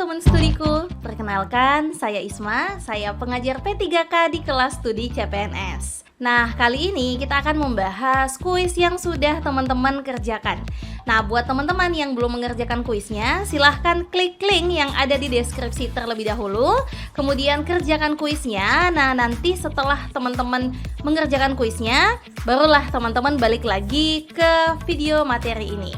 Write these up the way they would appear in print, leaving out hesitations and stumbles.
teman studiku, perkenalkan saya Isma, saya pengajar P3K di kelas studi CPNS. Nah, kali ini kita akan membahas kuis yang sudah teman-teman kerjakan. Nah, buat teman-teman yang belum mengerjakan kuisnya, silahkan klik link yang ada di deskripsi terlebih dahulu, kemudian kerjakan kuisnya. Nah, nanti setelah teman-teman mengerjakan kuisnya, barulah teman-teman balik lagi ke video materi ini.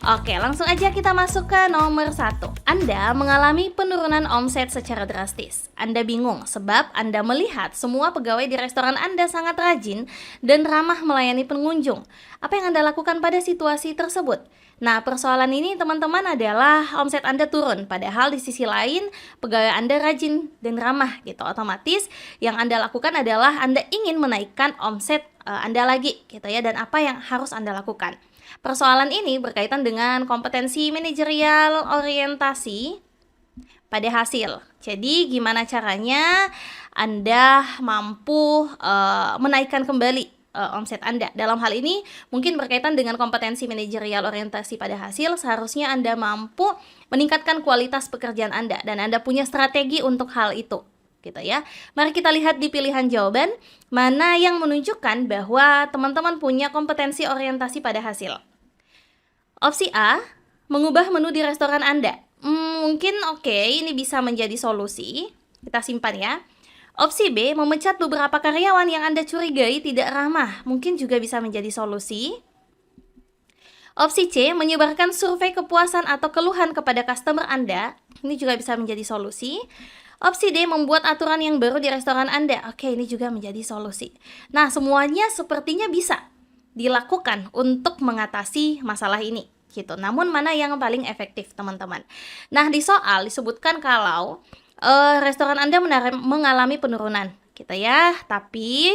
Oke, langsung aja kita masuk ke nomor 1. Anda mengalami penurunan omset secara drastis. Anda bingung sebab Anda melihat semua pegawai di restoran Anda sangat rajin dan ramah melayani pengunjung. Apa yang Anda lakukan pada situasi tersebut? Nah, persoalan ini teman-teman adalah omset Anda turun, padahal di sisi lain pegawai Anda rajin dan ramah gitu. Otomatis yang Anda lakukan adalah Anda ingin menaikkan omset Anda lagi gitu ya, dan apa yang harus Anda lakukan? Persoalan ini berkaitan dengan kompetensi manajerial orientasi pada hasil. Jadi gimana caranya Anda mampu menaikkan kembali omset Anda. Dalam hal ini mungkin berkaitan dengan kompetensi manajerial orientasi pada hasil. Seharusnya Anda mampu meningkatkan kualitas pekerjaan Anda dan Anda punya strategi untuk hal itu, gitu ya. Mari kita lihat di pilihan jawaban mana yang menunjukkan bahwa teman-teman punya kompetensi orientasi pada hasil. Opsi A, mengubah menu di restoran Anda. Mungkin ini bisa menjadi solusi. Kita simpan ya. Opsi B, memecat beberapa karyawan yang Anda curigai tidak ramah. Mungkin juga bisa menjadi solusi. Opsi C, menyebarkan survei kepuasan atau keluhan kepada customer Anda. Ini juga bisa menjadi solusi. Opsi D, membuat aturan yang baru di restoran Anda. Oke, ini juga menjadi solusi. Nah, semuanya sepertinya bisa dilakukan untuk mengatasi masalah ini gitu. Namun mana yang paling efektif, teman-teman? Nah, di soal disebutkan kalau restoran Anda mengalami penurunan gitu ya, tapi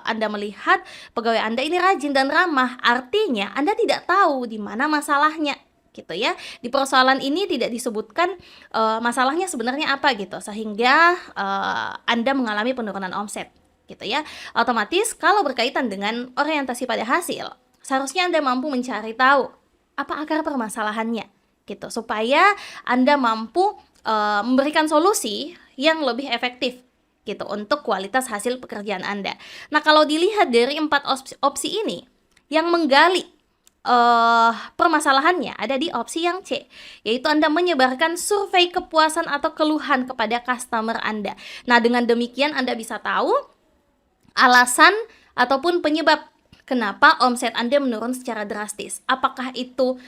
Anda melihat pegawai Anda ini rajin dan ramah, artinya Anda tidak tahu di mana masalahnya gitu ya. Di persoalan ini tidak disebutkan masalahnya sebenarnya apa gitu, sehingga Anda mengalami penurunan omset gitu ya. Otomatis kalau berkaitan dengan orientasi pada hasil, seharusnya Anda mampu mencari tahu apa akar permasalahannya gitu, supaya Anda mampu memberikan solusi yang lebih efektif gitu untuk kualitas hasil pekerjaan Anda. Nah, kalau dilihat dari 4 opsi ini, yang menggali permasalahannya ada di opsi yang C, yaitu Anda menyebarkan survei kepuasan atau keluhan kepada customer Anda. Nah, dengan demikian Anda bisa tahu alasan ataupun penyebab kenapa omset Anda menurun secara drastis. Apakah itu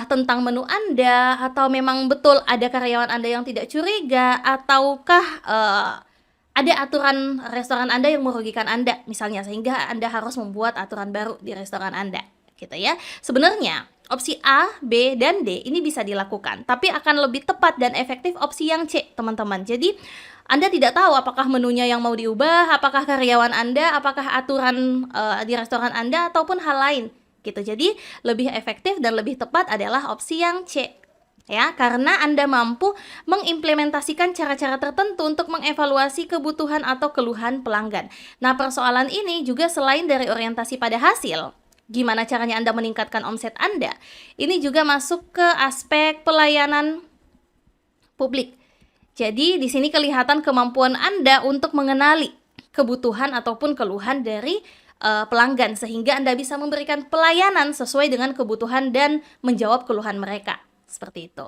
tentang menu Anda, atau memang betul ada karyawan Anda yang tidak curiga, ataukah ada aturan restoran Anda yang merugikan Anda misalnya, sehingga Anda harus membuat aturan baru di restoran Anda gitu ya. Sebenarnya opsi A, B, dan D ini bisa dilakukan, tapi akan lebih tepat dan efektif opsi yang C, teman-teman. Jadi Anda tidak tahu apakah menunya yang mau diubah, apakah karyawan Anda, apakah aturan di restoran Anda, ataupun hal lain gitu. Jadi lebih efektif dan lebih tepat adalah opsi yang C ya, karena Anda mampu mengimplementasikan cara-cara tertentu untuk mengevaluasi kebutuhan atau keluhan pelanggan. Nah, persoalan ini juga selain dari orientasi pada hasil, gimana caranya Anda meningkatkan omset Anda, ini juga masuk ke aspek pelayanan publik. Jadi di sini kelihatan kemampuan Anda untuk mengenali kebutuhan ataupun keluhan dari pelanggan, sehingga Anda bisa memberikan pelayanan sesuai dengan kebutuhan dan menjawab keluhan mereka. Seperti itu.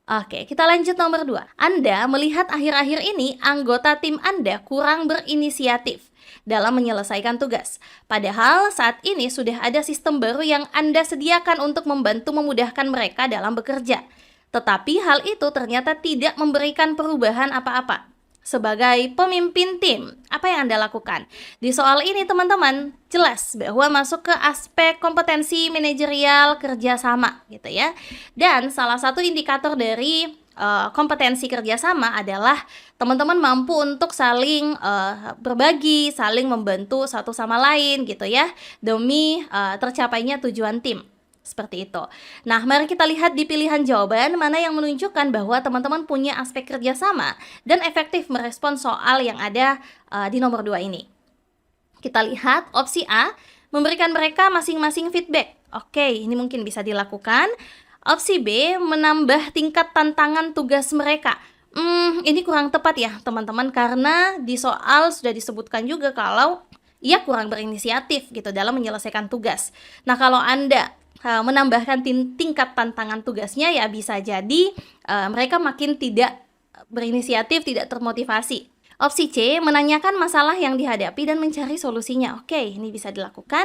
Oke, kita lanjut nomor 2. Anda melihat akhir-akhir ini anggota tim Anda kurang berinisiatif dalam menyelesaikan tugas. Padahal saat ini sudah ada sistem baru yang Anda sediakan untuk membantu memudahkan mereka dalam bekerja. Tetapi hal itu ternyata tidak memberikan perubahan apa-apa. Sebagai pemimpin tim, apa yang Anda lakukan? Di soal ini teman-teman, jelas bahwa masuk ke aspek kompetensi manajerial kerjasama gitu ya. Dan salah satu indikator dari kompetensi kerjasama adalah teman-teman mampu untuk saling berbagi, saling membantu satu sama lain gitu ya, demi tercapainya tujuan tim. Seperti itu. Nah, mari kita lihat di pilihan jawaban mana yang menunjukkan bahwa teman-teman punya aspek kerjasama dan efektif merespon soal yang ada di nomor 2 ini. Kita lihat opsi A, memberikan mereka masing-masing feedback. Oke, ini mungkin bisa dilakukan. Opsi B, menambah tingkat tantangan tugas mereka. Ini kurang tepat ya teman-teman, karena di soal sudah disebutkan juga kalau ia kurang berinisiatif gitu dalam menyelesaikan tugas. Nah, kalau Anda menambahkan tingkat tantangan tugasnya, ya bisa jadi mereka makin tidak berinisiatif, tidak termotivasi. Opsi C, menanyakan masalah yang dihadapi dan mencari solusinya. Oke, ini bisa dilakukan.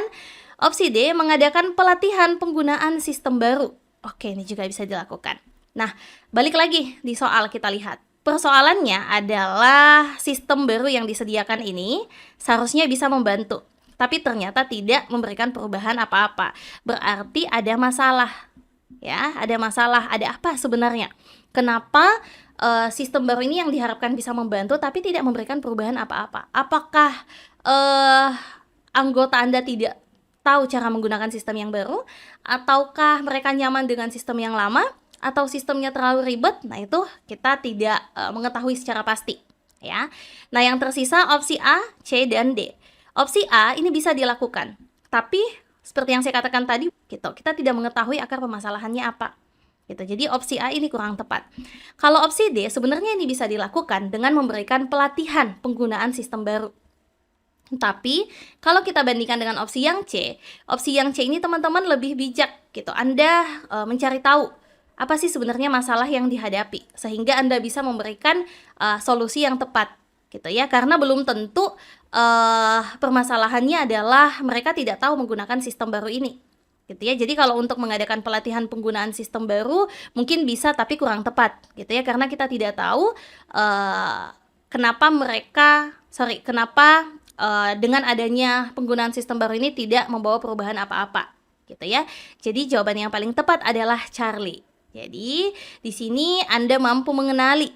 Opsi D, mengadakan pelatihan penggunaan sistem baru. Oke, ini juga bisa dilakukan. Nah, balik lagi di soal kita lihat. Persoalannya adalah sistem baru yang disediakan ini seharusnya bisa membantu, tapi ternyata tidak memberikan perubahan apa-apa. Berarti ada masalah. Ya, ada masalah. Ada apa sebenarnya? Kenapa sistem baru ini yang diharapkan bisa membantu tapi tidak memberikan perubahan apa-apa? Apakah anggota Anda tidak tahu cara menggunakan sistem yang baru, ataukah mereka nyaman dengan sistem yang lama, atau sistemnya terlalu ribet? Nah, itu kita tidak mengetahui secara pasti, ya. Nah, yang tersisa opsi A, C, dan D. Opsi A ini bisa dilakukan, tapi seperti yang saya katakan tadi, gitu, kita tidak mengetahui akar permasalahannya apa. Gitu. Jadi opsi A ini kurang tepat. Kalau opsi D sebenarnya ini bisa dilakukan dengan memberikan pelatihan penggunaan sistem baru. Tapi kalau kita bandingkan dengan opsi yang C ini teman-teman lebih bijak gitu. Anda mencari tahu apa sih sebenarnya masalah yang dihadapi sehingga Anda bisa memberikan solusi yang tepat gitu ya. Karena belum tentu permasalahannya adalah mereka tidak tahu menggunakan sistem baru ini. Gitu ya. Jadi kalau untuk mengadakan pelatihan penggunaan sistem baru mungkin bisa, tapi kurang tepat gitu ya, karena kita tidak tahu kenapa dengan adanya penggunaan sistem baru ini tidak membawa perubahan apa-apa gitu ya. Jadi jawaban yang paling tepat adalah Charlie. Jadi di sini Anda mampu mengenali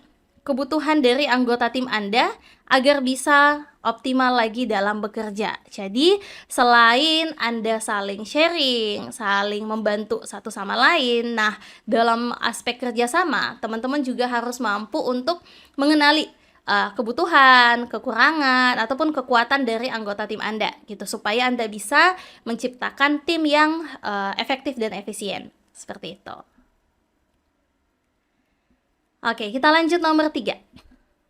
kebutuhan dari anggota tim Anda agar bisa optimal lagi dalam bekerja. Jadi selain Anda saling sharing, saling membantu satu sama lain, nah dalam aspek kerjasama, teman-teman juga harus mampu untuk mengenali kebutuhan, kekurangan, ataupun kekuatan dari anggota tim Anda gitu, supaya Anda bisa menciptakan tim yang efektif dan efisien. Seperti itu. Oke, kita lanjut nomor 3.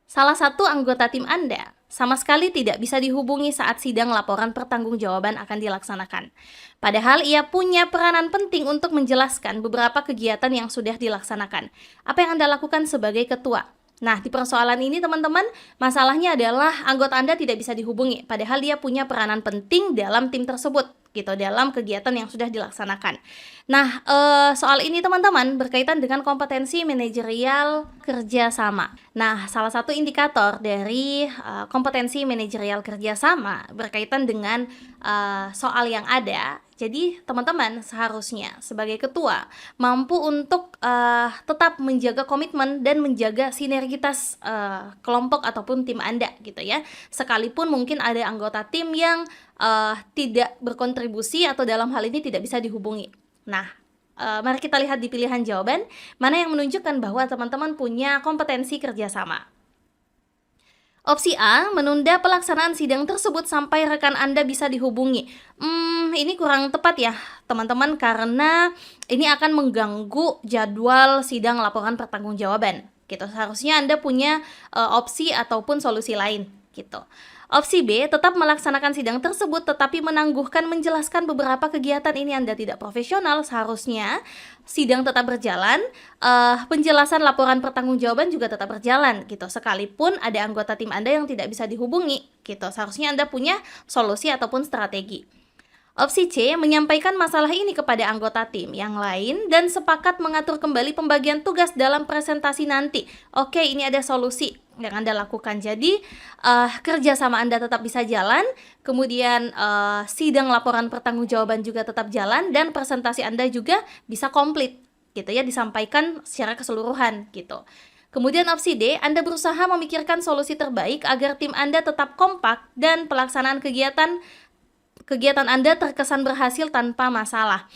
Salah satu anggota tim Anda sama sekali tidak bisa dihubungi saat sidang laporan pertanggungjawaban akan dilaksanakan. Padahal ia punya peranan penting untuk menjelaskan beberapa kegiatan yang sudah dilaksanakan. Apa yang Anda lakukan sebagai ketua? Nah, di persoalan ini teman-teman, masalahnya adalah anggota Anda tidak bisa dihubungi, padahal dia punya peranan penting dalam tim tersebut, gitu, dalam kegiatan yang sudah dilaksanakan. Nah, soal ini teman-teman berkaitan dengan kompetensi manajerial kerjasama. Nah, salah satu indikator dari kompetensi manajerial kerjasama berkaitan dengan soal yang ada. Jadi teman-teman seharusnya sebagai ketua mampu untuk tetap menjaga komitmen dan menjaga sinergitas kelompok ataupun tim Anda gitu ya. Sekalipun mungkin ada anggota tim yang tidak berkontribusi atau dalam hal ini tidak bisa dihubungi. Nah, mari kita lihat di pilihan jawaban mana yang menunjukkan bahwa teman-teman punya kompetensi kerjasama. Opsi A, menunda pelaksanaan sidang tersebut sampai rekan Anda bisa dihubungi. Ini kurang tepat ya teman-teman, karena ini akan mengganggu jadwal sidang laporan pertanggungjawaban gitu. Seharusnya Anda punya opsi ataupun solusi lain gitu. Opsi B, tetap melaksanakan sidang tersebut tetapi menangguhkan menjelaskan beberapa kegiatan. Ini Anda tidak profesional. Seharusnya sidang tetap berjalan, penjelasan laporan pertanggungjawaban juga tetap berjalan gitu. Sekalipun ada anggota tim Anda yang tidak bisa dihubungi gitu. Seharusnya Anda punya solusi ataupun strategi. Opsi C, menyampaikan masalah ini kepada anggota tim yang lain dan sepakat mengatur kembali pembagian tugas dalam presentasi nanti. Oke, ini ada solusi yang Anda lakukan. Jadi kerjasama Anda tetap bisa jalan, kemudian sidang laporan pertanggungjawaban juga tetap jalan, dan presentasi Anda juga bisa komplit gitu ya, disampaikan secara keseluruhan gitu. Kemudian opsi D, Anda berusaha memikirkan solusi terbaik agar tim Anda tetap kompak dan pelaksanaan kegiatan Anda terkesan berhasil tanpa masalah.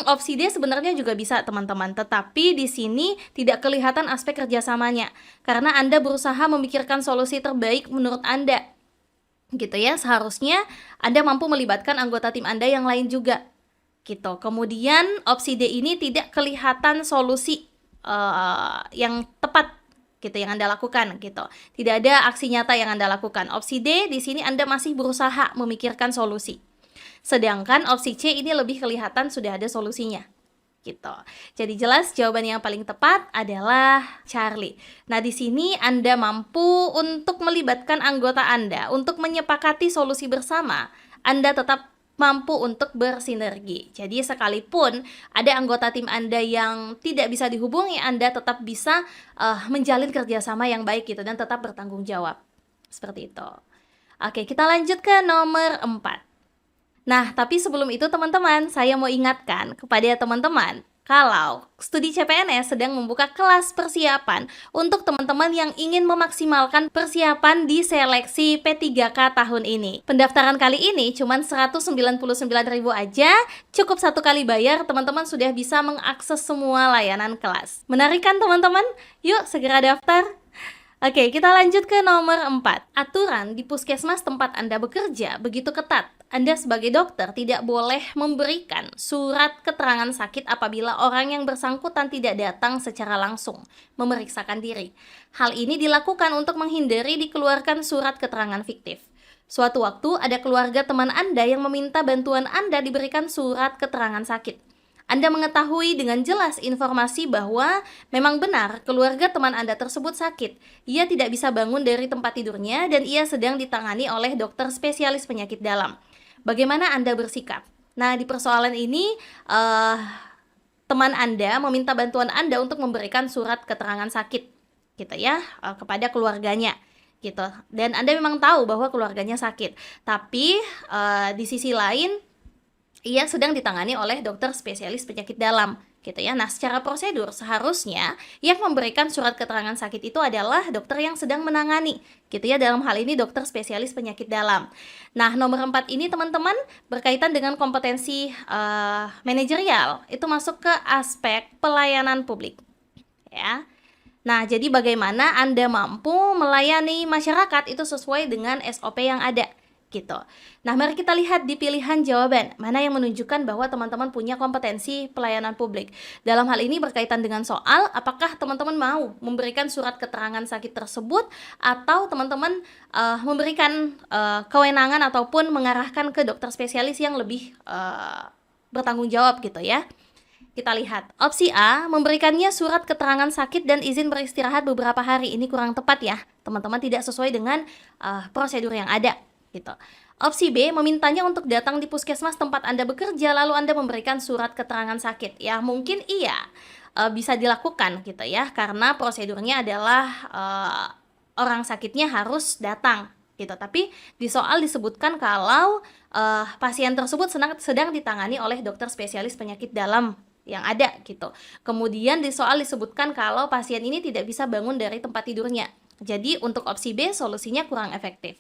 Opsi D sebenarnya juga bisa teman-teman, tetapi di sini tidak kelihatan aspek kerjasamanya karena Anda berusaha memikirkan solusi terbaik menurut Anda gitu ya. Seharusnya Anda mampu melibatkan anggota tim Anda yang lain juga gitu. Kemudian opsi D ini tidak kelihatan solusi yang tepat gitu yang Anda lakukan gitu. Tidak ada aksi nyata yang Anda lakukan. Opsi D di sini Anda masih berusaha memikirkan solusi. Sedangkan opsi C ini lebih kelihatan sudah ada solusinya. Gitu. Jadi jelas jawaban yang paling tepat adalah Charlie. Nah, di sini Anda mampu untuk melibatkan anggota Anda untuk menyepakati solusi bersama. Anda tetap mampu untuk bersinergi. Jadi sekalipun ada anggota tim Anda yang tidak bisa dihubungi, Anda tetap bisa menjalin kerjasama yang baik gitu dan tetap bertanggung jawab. Seperti itu. Oke, kita lanjut ke nomor 4. Nah, tapi sebelum itu teman-teman, saya mau ingatkan kepada teman-teman kalau studi CPNS sedang membuka kelas persiapan untuk teman-teman yang ingin memaksimalkan persiapan di seleksi P3K tahun ini. Pendaftaran kali ini cuma 199.000 aja, cukup 1 kali bayar, teman-teman sudah bisa mengakses semua layanan kelas. Menarik kan teman-teman? Yuk segera daftar! Oke, kita lanjut ke nomor 4. Aturan di puskesmas tempat Anda bekerja begitu ketat. Anda sebagai dokter tidak boleh memberikan surat keterangan sakit apabila orang yang bersangkutan tidak datang secara langsung memeriksakan diri. Hal ini dilakukan untuk menghindari dikeluarkan surat keterangan fiktif. Suatu waktu ada keluarga teman Anda yang meminta bantuan Anda diberikan surat keterangan sakit. Anda mengetahui dengan jelas informasi bahwa memang benar keluarga teman Anda tersebut sakit. Ia tidak bisa bangun dari tempat tidurnya dan ia sedang ditangani oleh dokter spesialis penyakit dalam. Bagaimana Anda bersikap? Nah, di persoalan ini teman Anda meminta bantuan Anda untuk memberikan surat keterangan sakit gitu ya, kepada keluarganya gitu. Dan Anda memang tahu bahwa keluarganya sakit. Tapi di sisi lain ia sedang ditangani oleh dokter spesialis penyakit dalam gitu ya. Nah, secara prosedur seharusnya yang memberikan surat keterangan sakit itu adalah dokter yang sedang menangani gitu ya, dalam hal ini dokter spesialis penyakit dalam. Nah, nomor 4 ini teman-teman berkaitan dengan kompetensi manajerial, itu masuk ke aspek pelayanan publik ya. Nah, jadi bagaimana Anda mampu melayani masyarakat itu sesuai dengan SOP yang ada gitu. Nah, mari kita lihat di pilihan jawaban mana yang menunjukkan bahwa teman-teman punya kompetensi pelayanan publik. Dalam hal ini berkaitan dengan soal apakah teman-teman mau memberikan surat keterangan sakit tersebut atau teman-teman memberikan kewenangan ataupun mengarahkan ke dokter spesialis yang lebih bertanggung jawab gitu ya. Kita lihat, opsi A, memberikannya surat keterangan sakit dan izin beristirahat beberapa hari. Ini kurang tepat ya, teman-teman, tidak sesuai dengan prosedur yang ada gitu. Opsi B, memintanya untuk datang di puskesmas tempat Anda bekerja lalu Anda memberikan surat keterangan sakit. Ya, mungkin iya bisa dilakukan gitu ya, karena prosedurnya adalah orang sakitnya harus datang gitu. Tapi di soal disebutkan kalau pasien tersebut sedang ditangani oleh dokter spesialis penyakit dalam yang ada gitu. Kemudian di soal disebutkan kalau pasien ini tidak bisa bangun dari tempat tidurnya. Jadi untuk opsi B solusinya kurang efektif.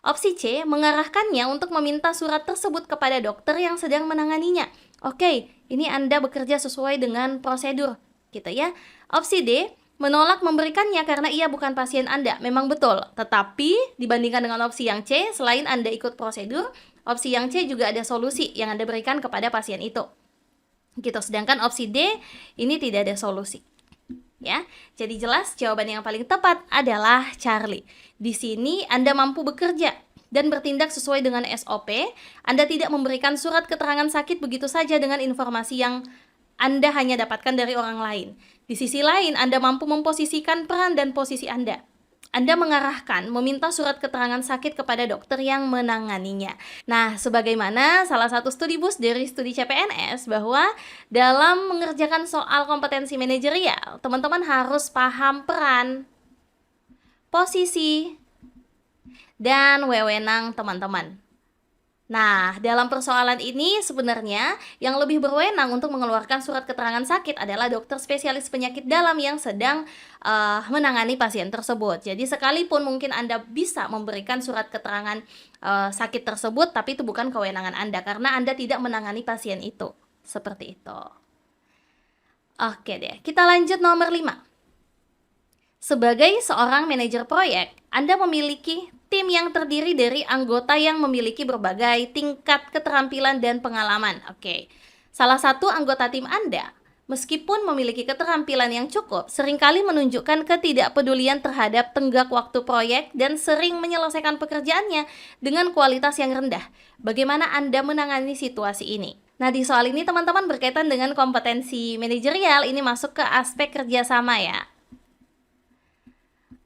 Opsi C, mengarahkannya untuk meminta surat tersebut kepada dokter yang sedang menanganinya. Oke, ini Anda bekerja sesuai dengan prosedur, gitu ya. Opsi D, menolak memberikannya karena ia bukan pasien Anda. Memang betul, tetapi dibandingkan dengan opsi yang C, selain Anda ikut prosedur, opsi yang C juga ada solusi yang Anda berikan kepada pasien itu. Gitu, sedangkan opsi D, ini tidak ada solusi. Ya, jadi jelas jawaban yang paling tepat adalah Charlie. Di sini Anda mampu bekerja dan bertindak sesuai dengan SOP. Anda tidak memberikan surat keterangan sakit begitu saja dengan informasi yang Anda hanya dapatkan dari orang lain. Di sisi lain, Anda mampu memposisikan peran dan posisi Anda. Anda mengarahkan, meminta surat keterangan sakit kepada dokter yang menanganinya. Nah, sebagaimana salah satu studi bus dari studi CPNS bahwa dalam mengerjakan soal kompetensi manajerial, teman-teman harus paham peran, posisi, dan wewenang teman-teman. Nah, dalam persoalan ini sebenarnya yang lebih berwenang untuk mengeluarkan surat keterangan sakit adalah dokter spesialis penyakit dalam yang sedang menangani pasien tersebut. Jadi sekalipun mungkin Anda bisa memberikan surat keterangan sakit tersebut, tapi itu bukan kewenangan Anda karena Anda tidak menangani pasien itu. Seperti itu. Oke deh, kita lanjut nomor 5. Sebagai seorang manajer proyek, Anda memiliki tim yang terdiri dari anggota yang memiliki berbagai tingkat keterampilan dan pengalaman. Oke. Salah satu anggota tim Anda, meskipun memiliki keterampilan yang cukup, seringkali menunjukkan ketidakpedulian terhadap tenggat waktu proyek dan sering menyelesaikan pekerjaannya dengan kualitas yang rendah. Bagaimana Anda menangani situasi ini? Nah, di soal ini teman-teman berkaitan dengan kompetensi manajerial, ini masuk ke aspek kerjasama ya.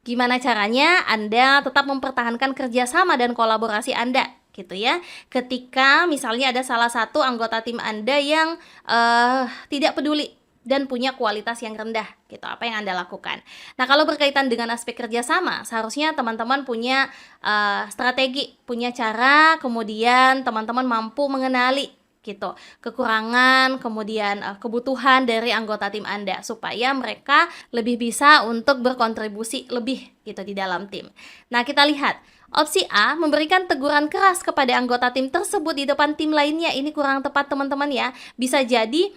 Gimana caranya Anda tetap mempertahankan kerjasama dan kolaborasi Anda, gitu ya. Ketika misalnya ada salah satu anggota tim Anda yang tidak peduli dan punya kualitas yang rendah, gitu. Apa yang Anda lakukan? Nah, kalau berkaitan dengan aspek kerjasama, seharusnya teman-teman punya strategi, punya cara, kemudian teman-teman mampu mengenali gitu kekurangan, kemudian kebutuhan dari anggota tim Anda supaya mereka lebih bisa untuk berkontribusi lebih gitu di dalam tim. Nah, kita lihat opsi A, memberikan teguran keras kepada anggota tim tersebut di depan tim lainnya. Ini kurang tepat teman-teman ya. Bisa jadi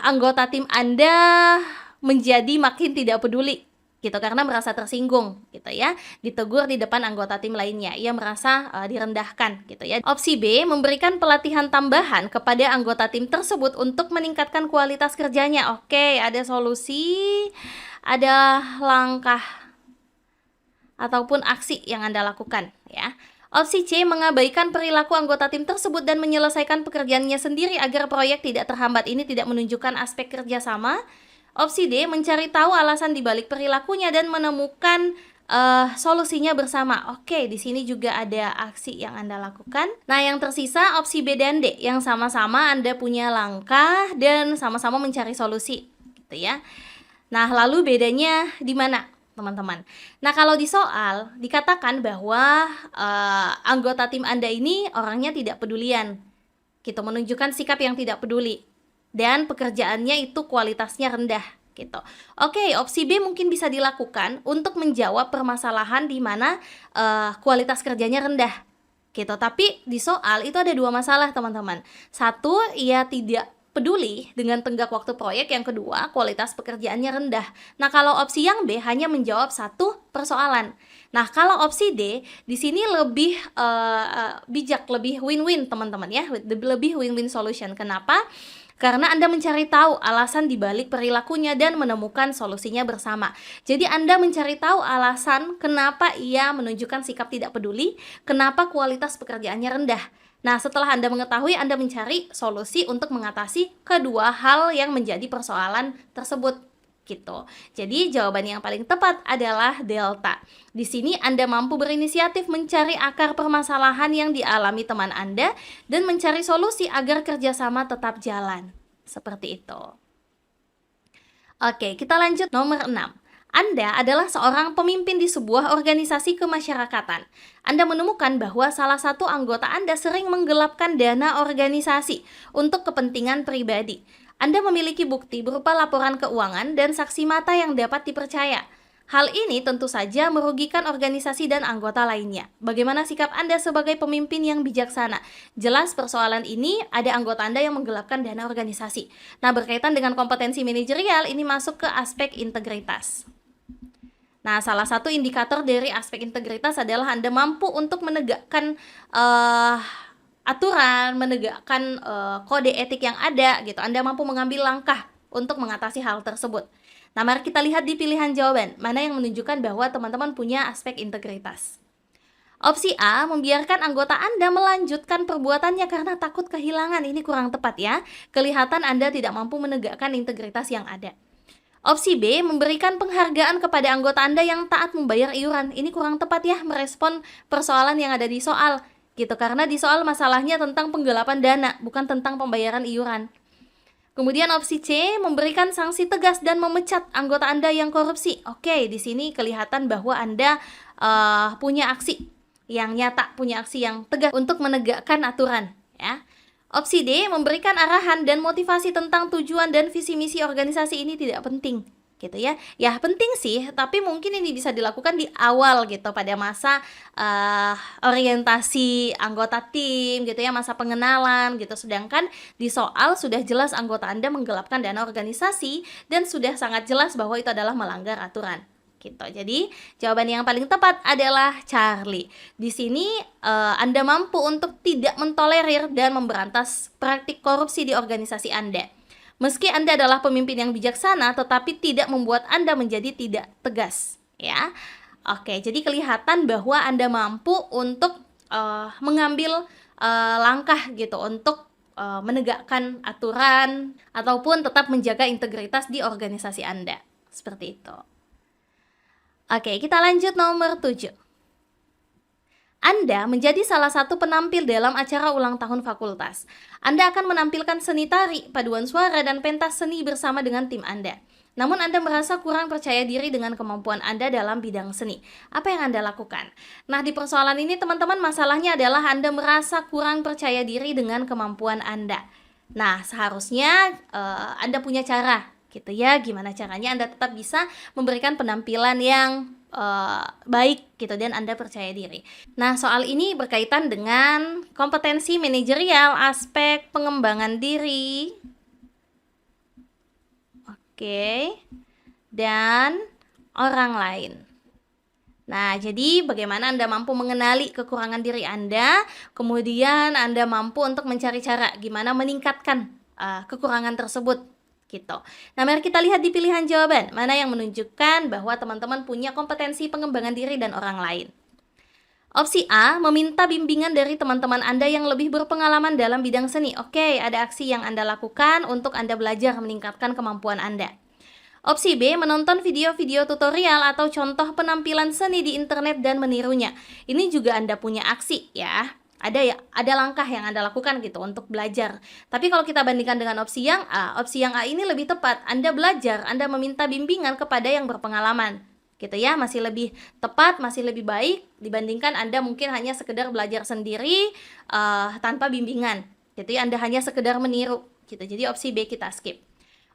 anggota tim Anda menjadi makin tidak peduli gitu karena merasa tersinggung gitu ya, ditegur di depan anggota tim lainnya, ia merasa direndahkan gitu ya. Opsi B, memberikan pelatihan tambahan kepada anggota tim tersebut untuk meningkatkan kualitas kerjanya. Oke, ada solusi, ada langkah ataupun aksi yang Anda lakukan ya. Opsi C, mengabaikan perilaku anggota tim tersebut dan menyelesaikan pekerjaannya sendiri agar proyek tidak terhambat. Ini tidak menunjukkan aspek kerjasama. Opsi D, mencari tahu alasan dibalik perilakunya dan menemukan solusinya bersama. Oke, di sini juga ada aksi yang Anda lakukan. Nah, yang tersisa opsi B dan D, yang sama-sama Anda punya langkah dan sama-sama mencari solusi, gitu ya. Nah, lalu bedanya di mana, teman-teman? Nah, kalau di soal dikatakan bahwa anggota tim Anda ini orangnya tidak pedulian, gitu, menunjukkan sikap yang tidak peduli. Dan pekerjaannya itu kualitasnya rendah gitu. Oke, opsi B mungkin bisa dilakukan untuk menjawab permasalahan di mana kualitas kerjanya rendah gitu. Tapi di soal itu ada dua masalah teman-teman. Satu, ia tidak peduli dengan tenggat waktu proyek. Yang kedua, kualitas pekerjaannya rendah. Nah, kalau opsi yang B hanya menjawab satu persoalan. Nah, kalau opsi D di sini lebih bijak, lebih win-win teman-teman ya, lebih win-win solution. Kenapa? Karena Anda mencari tahu alasan dibalik perilakunya dan menemukan solusinya bersama. Jadi Anda mencari tahu alasan kenapa ia menunjukkan sikap tidak peduli, kenapa kualitas pekerjaannya rendah. Nah, setelah Anda mengetahui, Anda mencari solusi untuk mengatasi kedua hal yang menjadi persoalan tersebut. Gitu. Jadi jawaban yang paling tepat adalah delta. Di sini Anda mampu berinisiatif mencari akar permasalahan yang dialami teman Anda dan mencari solusi agar kerjasama tetap jalan. Seperti itu. Oke, kita lanjut nomor 6. Anda adalah seorang pemimpin di sebuah organisasi kemasyarakatan. Anda menemukan bahwa salah satu anggota Anda sering menggelapkan dana organisasi untuk kepentingan pribadi. Anda memiliki bukti berupa laporan keuangan dan saksi mata yang dapat dipercaya. Hal ini tentu saja merugikan organisasi dan anggota lainnya. Bagaimana sikap Anda sebagai pemimpin yang bijaksana? Jelas persoalan ini ada anggota Anda yang menggelapkan dana organisasi. Nah, berkaitan dengan kompetensi manajerial, ini masuk ke aspek integritas. Nah, salah satu indikator dari aspek integritas adalah Anda mampu untuk menegakkan aturan, menegakkan kode etik yang ada gitu. Anda mampu mengambil langkah untuk mengatasi hal tersebut. Nah, mari kita lihat di pilihan jawaban mana yang menunjukkan bahwa teman-teman punya aspek integritas. Opsi A, membiarkan anggota Anda melanjutkan perbuatannya karena takut kehilangan. Ini kurang tepat ya. Kelihatan Anda tidak mampu menegakkan integritas yang ada. Opsi B, memberikan penghargaan kepada anggota Anda yang taat membayar iuran. Ini kurang tepat ya, merespon persoalan yang ada di soal gitu, karena di soal masalahnya tentang penggelapan dana, bukan tentang pembayaran iuran. Kemudian opsi C, memberikan sanksi tegas dan memecat anggota Anda yang korupsi. Oke, di sini kelihatan bahwa Anda punya aksi yang nyata, punya aksi yang tegas untuk menegakkan aturan ya. Opsi D, memberikan arahan dan motivasi tentang tujuan dan visi misi organisasi. Ini tidak penting gitu ya. Ya penting sih, tapi mungkin ini bisa dilakukan di awal gitu, pada masa orientasi anggota tim gitu ya, masa pengenalan gitu. Sedangkan di soal sudah jelas anggota Anda menggelapkan dana organisasi dan sudah sangat jelas bahwa itu adalah melanggar aturan gitu. Jadi jawaban yang paling tepat adalah Charlie. Di sini Anda mampu untuk tidak mentolerir dan memberantas praktik korupsi di organisasi Anda. Meski Anda adalah pemimpin yang bijaksana, tetapi tidak membuat Anda menjadi tidak tegas, ya. Oke, jadi kelihatan bahwa Anda mampu untuk mengambil langkah gitu untuk menegakkan aturan ataupun tetap menjaga integritas di organisasi Anda. Seperti itu. Oke, kita lanjut nomor 7. Anda menjadi salah satu penampil dalam acara ulang tahun fakultas. Anda akan menampilkan seni tari, paduan suara, dan pentas seni bersama dengan tim Anda. Namun Anda merasa kurang percaya diri dengan kemampuan Anda dalam bidang seni. Apa yang Anda lakukan? Nah, di persoalan ini teman-teman masalahnya adalah Anda merasa kurang percaya diri dengan kemampuan Anda. Nah, seharusnya Anda punya cara gitu ya, gimana caranya Anda tetap bisa memberikan penampilan yang baik gitu dan Anda percaya diri. Nah, soal ini berkaitan dengan kompetensi manajerial, aspek pengembangan diri, oke, dan orang lain. Nah, jadi bagaimana Anda mampu mengenali kekurangan diri Anda, kemudian Anda mampu untuk mencari cara gimana meningkatkan kekurangan tersebut gitu. Nah, mari kita lihat di pilihan jawaban mana yang menunjukkan bahwa teman-teman punya kompetensi pengembangan diri dan orang lain. Opsi A, meminta bimbingan dari teman-teman Anda yang lebih berpengalaman dalam bidang seni. Oke, ada aksi yang Anda lakukan untuk Anda belajar meningkatkan kemampuan Anda. Opsi B, menonton video-video tutorial atau contoh penampilan seni di internet dan menirunya. Ini juga Anda punya aksi ya. Ada langkah yang Anda lakukan gitu untuk belajar. Tapi kalau kita bandingkan dengan opsi yang A ini lebih tepat. Anda belajar, Anda meminta bimbingan kepada yang berpengalaman. Gitu ya, masih lebih tepat, masih lebih baik dibandingkan Anda mungkin hanya sekedar belajar sendiri tanpa bimbingan. Gitu ya, Anda hanya sekedar meniru gitu. Jadi opsi B kita skip.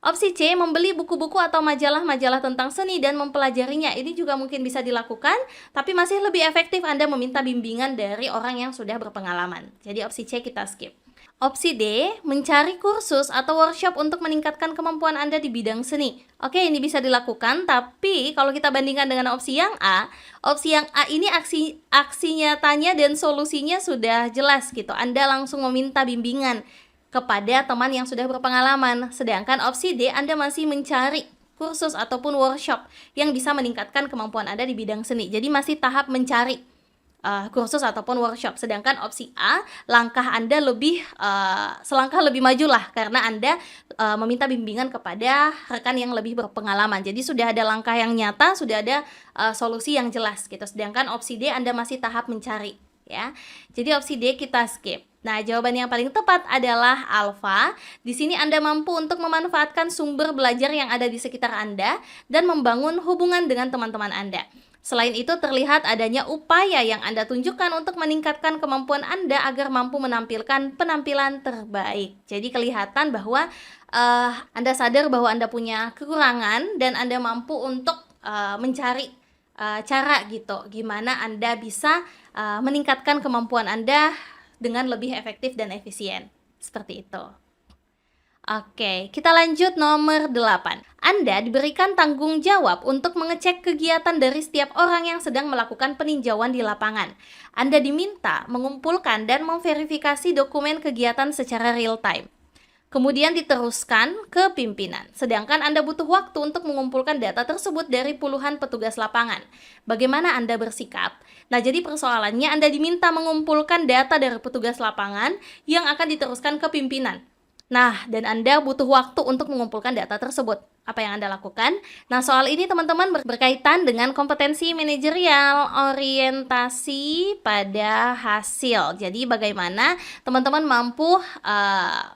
Opsi C, membeli buku-buku atau majalah-majalah tentang seni dan mempelajarinya. Ini juga mungkin bisa dilakukan, tapi masih lebih efektif Anda meminta bimbingan dari orang yang sudah berpengalaman. Jadi opsi C kita skip. Opsi D, mencari kursus atau workshop untuk meningkatkan kemampuan Anda di bidang seni. Oke, ini bisa dilakukan, tapi kalau kita bandingkan dengan opsi yang A ini aksi nyatanya dan solusinya sudah jelas gitu. Anda langsung meminta bimbingan kepada teman yang sudah berpengalaman. Sedangkan opsi D, Anda masih mencari kursus ataupun workshop yang bisa meningkatkan kemampuan Anda di bidang seni. Jadi masih tahap mencari kursus ataupun workshop. Sedangkan opsi A, langkah Anda selangkah lebih maju lah, karena Anda meminta bimbingan kepada rekan yang lebih berpengalaman. Jadi sudah ada langkah yang nyata, sudah ada solusi yang jelas gitu. Sedangkan opsi D, Anda masih tahap mencari ya. Jadi opsi D kita skip. Nah, jawaban yang paling tepat adalah alfa. Di sini Anda mampu untuk memanfaatkan sumber belajar yang ada di sekitar Anda dan membangun hubungan dengan teman-teman Anda. Selain itu, terlihat adanya upaya yang Anda tunjukkan untuk meningkatkan kemampuan Anda agar mampu menampilkan penampilan terbaik. Jadi kelihatan bahwa Anda sadar bahwa Anda punya kekurangan dan Anda mampu untuk mencari cara gitu, gimana Anda bisa meningkatkan kemampuan Anda dengan lebih efektif dan efisien. Seperti itu. Oke, kita lanjut nomor 8. Anda diberikan tanggung jawab untuk mengecek kegiatan dari setiap orang yang sedang melakukan peninjauan di lapangan. Anda diminta mengumpulkan dan memverifikasi dokumen kegiatan secara real time. Kemudian diteruskan ke pimpinan. Sedangkan Anda butuh waktu untuk mengumpulkan data tersebut dari puluhan petugas lapangan. Bagaimana Anda bersikap? Nah, jadi persoalannya Anda diminta mengumpulkan data dari petugas lapangan yang akan diteruskan ke pimpinan. Nah, dan Anda butuh waktu untuk mengumpulkan data tersebut. Apa yang Anda lakukan? Nah, soal ini teman-teman berkaitan dengan kompetensi manajerial, orientasi pada hasil. Jadi bagaimana teman-teman mampu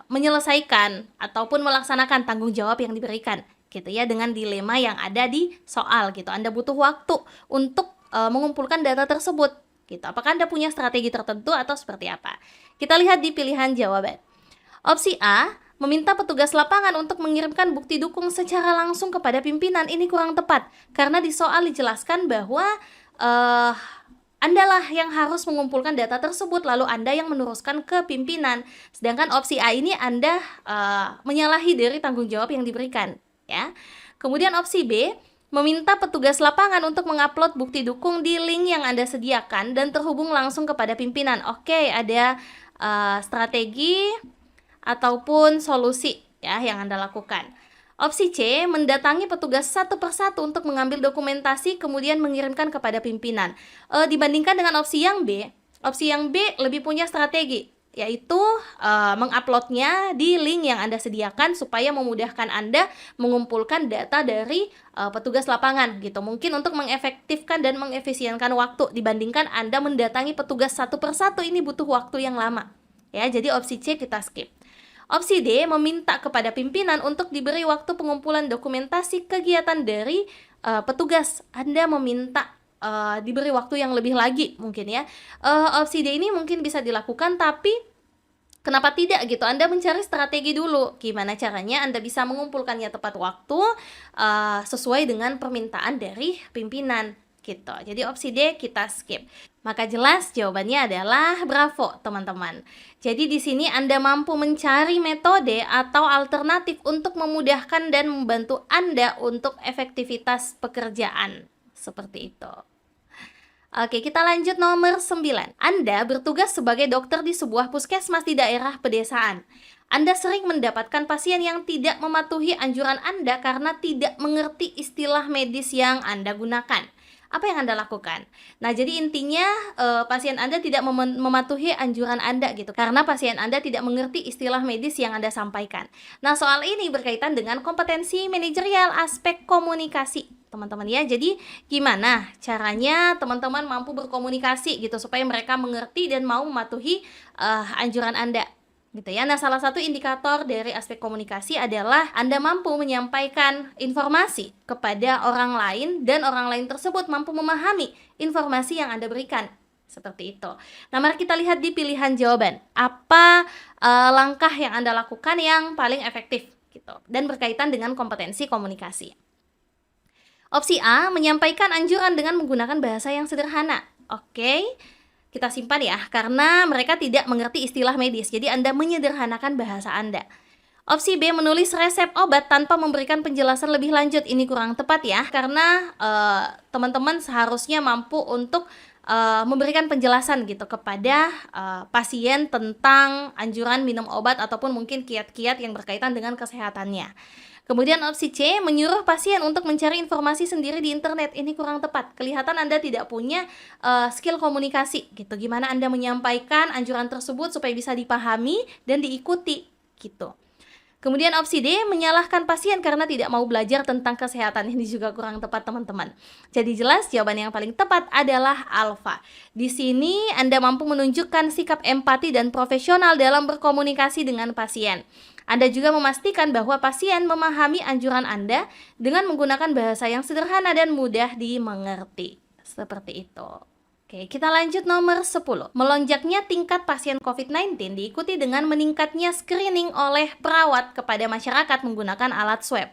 menyelesaikan ataupun melaksanakan tanggung jawab yang diberikan gitu ya, dengan dilema yang ada di soal gitu. Anda butuh waktu untuk mengumpulkan data tersebut gitu. Apakah Anda punya strategi tertentu atau seperti apa? Kita lihat di pilihan jawaban. Opsi A, meminta petugas lapangan untuk mengirimkan bukti dukung secara langsung kepada pimpinan. Ini kurang tepat, karena di soal dijelaskan bahwa Anda lah yang harus mengumpulkan data tersebut, lalu Anda yang meneruskan ke pimpinan. Sedangkan opsi A ini Anda menyalahi dari tanggung jawab yang diberikan. Ya. Kemudian opsi B, meminta petugas lapangan untuk mengupload bukti dukung di link yang Anda sediakan dan terhubung langsung kepada pimpinan. Oke, ada strategi ataupun solusi ya yang Anda lakukan. Opsi C, mendatangi petugas satu persatu untuk mengambil dokumentasi kemudian mengirimkan kepada pimpinan. Dibandingkan dengan opsi yang B lebih punya strategi, yaitu menguploadnya di link yang Anda sediakan supaya memudahkan Anda mengumpulkan data dari petugas lapangan gitu. Mungkin untuk mengefektifkan dan mengefisienkan waktu dibandingkan Anda mendatangi petugas satu persatu, ini butuh waktu yang lama. Ya, jadi opsi C kita skip. Opsi D, meminta kepada pimpinan untuk diberi waktu pengumpulan dokumentasi kegiatan dari petugas. Anda meminta diberi waktu yang lebih lagi mungkin ya. Opsi D ini mungkin bisa dilakukan, tapi kenapa tidak gitu? Anda mencari strategi dulu, gimana caranya Anda bisa mengumpulkannya tepat waktu sesuai dengan permintaan dari pimpinan gitu. Jadi opsi D kita skip. Maka jelas jawabannya adalah bravo teman-teman. Jadi di sini Anda mampu mencari metode atau alternatif untuk memudahkan dan membantu Anda untuk efektivitas pekerjaan. Seperti itu. Oke, kita lanjut nomor 9. Anda bertugas sebagai dokter di sebuah puskesmas di daerah pedesaan. Anda sering mendapatkan pasien yang tidak mematuhi anjuran Anda karena tidak mengerti istilah medis yang Anda gunakan. Apa yang Anda lakukan? Nah, jadi intinya pasien Anda tidak mematuhi anjuran Anda gitu, karena pasien Anda tidak mengerti istilah medis yang Anda sampaikan. Nah, soal ini berkaitan dengan kompetensi manajerial aspek komunikasi, teman-teman ya. Jadi gimana caranya teman-teman mampu berkomunikasi gitu supaya mereka mengerti dan mau mematuhi anjuran Anda gitu ya. Nah, salah satu indikator dari aspek komunikasi adalah Anda mampu menyampaikan informasi kepada orang lain dan orang lain tersebut mampu memahami informasi yang Anda berikan. Seperti itu. Nah, mari kita lihat di pilihan jawaban. Apa langkah yang Anda lakukan yang paling efektif gitu dan berkaitan dengan kompetensi komunikasi. Opsi A, menyampaikan anjuran dengan menggunakan bahasa yang sederhana. Oke. Kita simpan ya, karena mereka tidak mengerti istilah medis. Jadi Anda menyederhanakan bahasa Anda. Opsi B, menulis resep obat tanpa memberikan penjelasan lebih lanjut. Ini kurang tepat ya, karena teman-teman seharusnya mampu untuk memberikan penjelasan gitu kepada pasien tentang anjuran minum obat ataupun mungkin kiat-kiat yang berkaitan dengan kesehatannya. Kemudian opsi C, menyuruh pasien untuk mencari informasi sendiri di internet. Ini kurang tepat. Kelihatan Anda tidak punya skill komunikasi gitu. Gimana Anda menyampaikan anjuran tersebut supaya bisa dipahami dan diikuti gitu. Kemudian opsi D, menyalahkan pasien karena tidak mau belajar tentang kesehatan. Ini juga kurang tepat teman-teman. Jadi jelas jawaban yang paling tepat adalah alfa. Di sini Anda mampu menunjukkan sikap empati dan profesional dalam berkomunikasi dengan pasien. Anda juga memastikan bahwa pasien memahami anjuran Anda dengan menggunakan bahasa yang sederhana dan mudah dimengerti. Seperti itu. Oke, kita lanjut nomor 10. Melonjaknya tingkat pasien COVID-19 diikuti dengan meningkatnya screening oleh perawat kepada masyarakat menggunakan alat swab.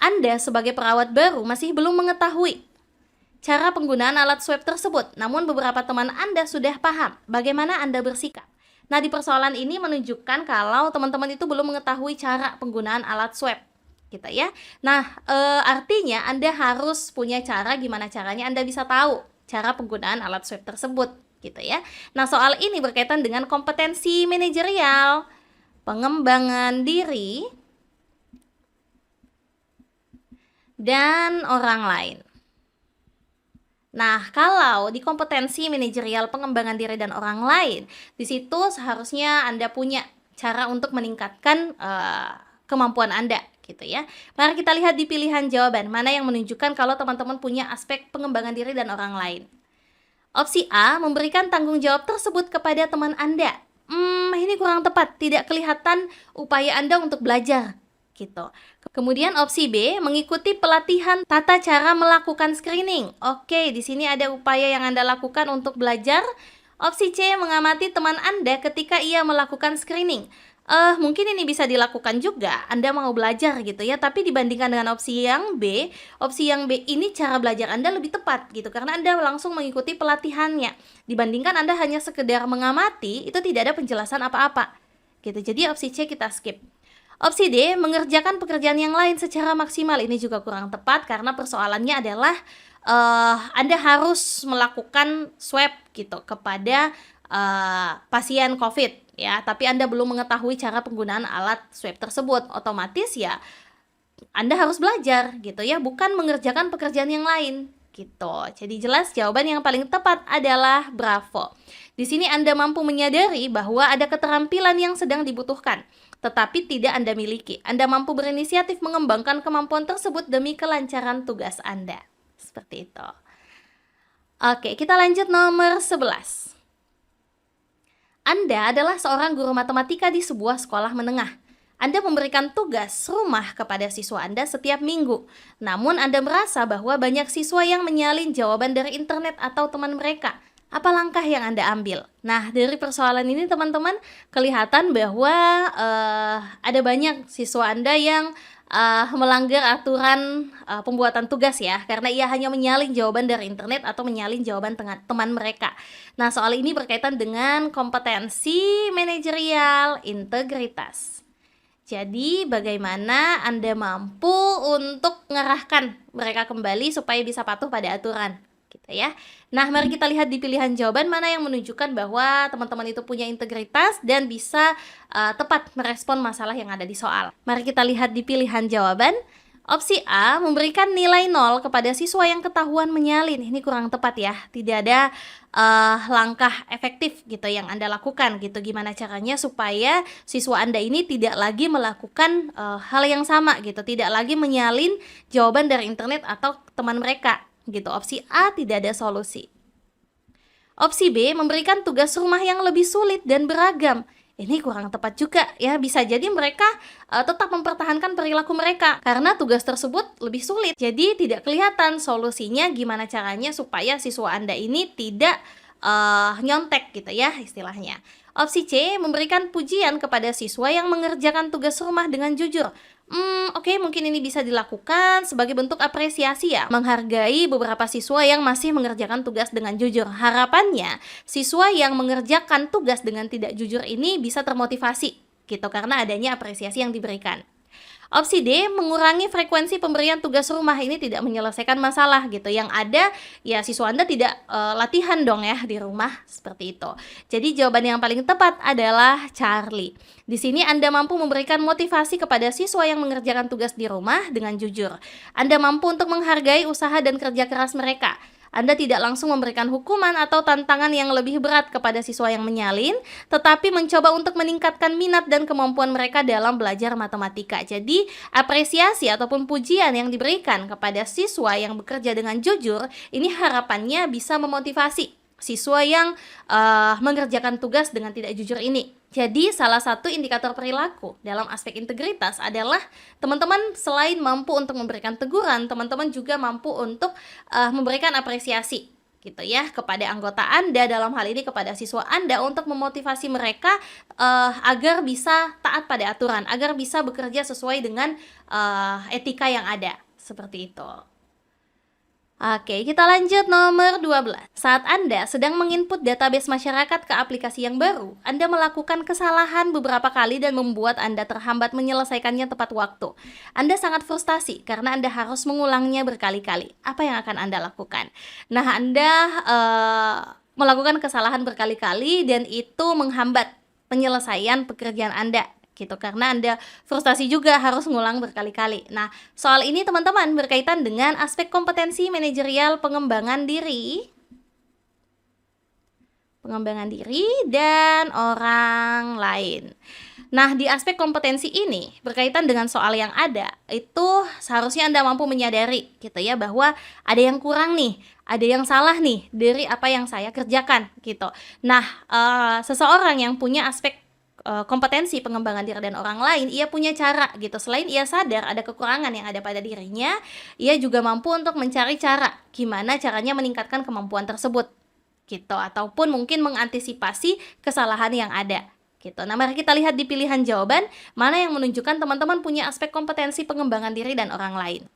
Anda sebagai perawat baru masih belum mengetahui cara penggunaan alat swab tersebut, namun beberapa teman Anda sudah paham bagaimana Anda bersikap. Nah, di persoalan ini menunjukkan kalau teman-teman itu belum mengetahui cara penggunaan alat swab gitu ya. Nah, artinya Anda harus punya cara gimana caranya Anda bisa tahu cara penggunaan alat swab tersebut gitu ya. Nah, soal ini berkaitan dengan kompetensi manajerial, pengembangan diri, dan orang lain. Nah, kalau di kompetensi manajerial, pengembangan diri dan orang lain, di situ seharusnya Anda punya cara untuk meningkatkan kemampuan Anda gitu ya. Mari kita lihat di pilihan jawaban mana yang menunjukkan kalau teman-teman punya aspek pengembangan diri dan orang lain. Opsi A, memberikan tanggung jawab tersebut kepada teman Anda. Ini kurang tepat, tidak kelihatan upaya Anda untuk belajar gitu. Kemudian opsi B, mengikuti pelatihan tata cara melakukan screening. Oke, di sini ada upaya yang Anda lakukan untuk belajar. Opsi C, mengamati teman Anda ketika ia melakukan screening. Mungkin ini bisa dilakukan juga, Anda mau belajar gitu ya, tapi dibandingkan dengan opsi yang B ini cara belajar Anda lebih tepat gitu, karena Anda langsung mengikuti pelatihannya. Dibandingkan Anda hanya sekedar mengamati, itu tidak ada penjelasan apa-apa gitu. Jadi opsi C kita skip. Opsi D, mengerjakan pekerjaan yang lain secara maksimal. Ini juga kurang tepat karena persoalannya adalah Anda harus melakukan swab gitu kepada pasien COVID ya, tapi Anda belum mengetahui cara penggunaan alat swab tersebut. Otomatis ya Anda harus belajar gitu ya, bukan mengerjakan pekerjaan yang lain gitu. Jadi jelas jawaban yang paling tepat adalah bravo. Di sini Anda mampu menyadari bahwa ada keterampilan yang sedang dibutuhkan, tetapi tidak Anda miliki. Anda mampu berinisiatif mengembangkan kemampuan tersebut demi kelancaran tugas Anda. Seperti itu. Oke, kita lanjut nomor 11. Anda adalah seorang guru matematika di sebuah sekolah menengah. Anda memberikan tugas rumah kepada siswa Anda setiap minggu. Namun Anda merasa bahwa banyak siswa yang menyalin jawaban dari internet atau teman mereka. Apa langkah yang Anda ambil? Nah, dari persoalan ini teman-teman kelihatan bahwa ada banyak siswa Anda yang melanggar aturan pembuatan tugas ya, karena ia hanya menyalin jawaban dari internet atau menyalin jawaban teman mereka. Nah, soal ini berkaitan dengan kompetensi manajerial integritas. Jadi bagaimana Anda mampu untuk mengarahkan mereka kembali supaya bisa patuh pada aturan gitu ya. Nah, mari kita lihat di pilihan jawaban mana yang menunjukkan bahwa teman-teman itu punya integritas dan bisa tepat merespon masalah yang ada di soal. Mari kita lihat di pilihan jawaban. Opsi A, memberikan nilai 0 kepada siswa yang ketahuan menyalin. Ini kurang tepat ya, tidak ada langkah efektif gitu yang Anda lakukan gitu. Gimana caranya supaya siswa Anda ini tidak lagi melakukan hal yang sama gitu, tidak lagi menyalin jawaban dari internet atau teman mereka gitu. Opsi A, tidak ada solusi. Opsi B, memberikan tugas rumah yang lebih sulit dan beragam. Ini kurang tepat juga ya, bisa jadi mereka tetap mempertahankan perilaku mereka karena tugas tersebut lebih sulit. Jadi tidak kelihatan solusinya gimana caranya supaya siswa Anda ini tidak nyontek gitu ya istilahnya. Opsi C, memberikan pujian kepada siswa yang mengerjakan tugas rumah dengan jujur. Oke, mungkin ini bisa dilakukan sebagai bentuk apresiasi ya, menghargai beberapa siswa yang masih mengerjakan tugas dengan jujur. Harapannya, siswa yang mengerjakan tugas dengan tidak jujur ini bisa termotivasi gitu karena adanya apresiasi yang diberikan. Opsi D, mengurangi frekuensi pemberian tugas rumah. Ini tidak menyelesaikan masalah gitu. Yang ada ya siswa Anda tidak latihan dong ya di rumah seperti itu. Jadi jawaban yang paling tepat adalah Charlie. Di sini Anda mampu memberikan motivasi kepada siswa yang mengerjakan tugas di rumah dengan jujur. Anda mampu untuk menghargai usaha dan kerja keras mereka. Anda tidak langsung memberikan hukuman atau tantangan yang lebih berat kepada siswa yang menyalin, tetapi mencoba untuk meningkatkan minat dan kemampuan mereka dalam belajar matematika. Jadi, apresiasi ataupun pujian yang diberikan kepada siswa yang bekerja dengan jujur, ini harapannya bisa memotivasi siswa yang mengerjakan tugas dengan tidak jujur ini. Jadi salah satu indikator perilaku dalam aspek integritas adalah teman-teman selain mampu untuk memberikan teguran, teman-teman juga mampu untuk memberikan apresiasi gitu ya kepada anggota Anda, dalam hal ini kepada siswa Anda, untuk memotivasi mereka agar bisa taat pada aturan, agar bisa bekerja sesuai dengan etika yang ada, seperti itu. Oke, kita lanjut nomor 12. Saat Anda sedang menginput database masyarakat ke aplikasi yang baru, Anda melakukan kesalahan beberapa kali dan membuat Anda terhambat menyelesaikannya tepat waktu. Anda sangat frustasi karena Anda harus mengulangnya berkali-kali. Apa yang akan Anda lakukan? Nah, Anda melakukan kesalahan berkali-kali dan itu menghambat penyelesaian pekerjaan Anda gitu, karena Anda frustasi juga harus ngulang berkali-kali. Nah, soal ini teman-teman berkaitan dengan aspek kompetensi manajerial pengembangan diri dan orang lain. Nah, di aspek kompetensi ini berkaitan dengan soal yang ada, itu seharusnya Anda mampu menyadari gitu ya, bahwa ada yang kurang nih, ada yang salah nih dari apa yang saya kerjakan gitu. Nah, seseorang yang punya aspek kompetensi pengembangan diri dan orang lain, ia punya cara gitu. Selain ia sadar ada kekurangan yang ada pada dirinya, ia juga mampu untuk mencari cara gimana caranya meningkatkan kemampuan tersebut gitu, ataupun mungkin mengantisipasi kesalahan yang ada gitu. Nah, mari kita lihat di pilihan jawaban mana yang menunjukkan teman-teman punya aspek kompetensi pengembangan diri dan orang lain.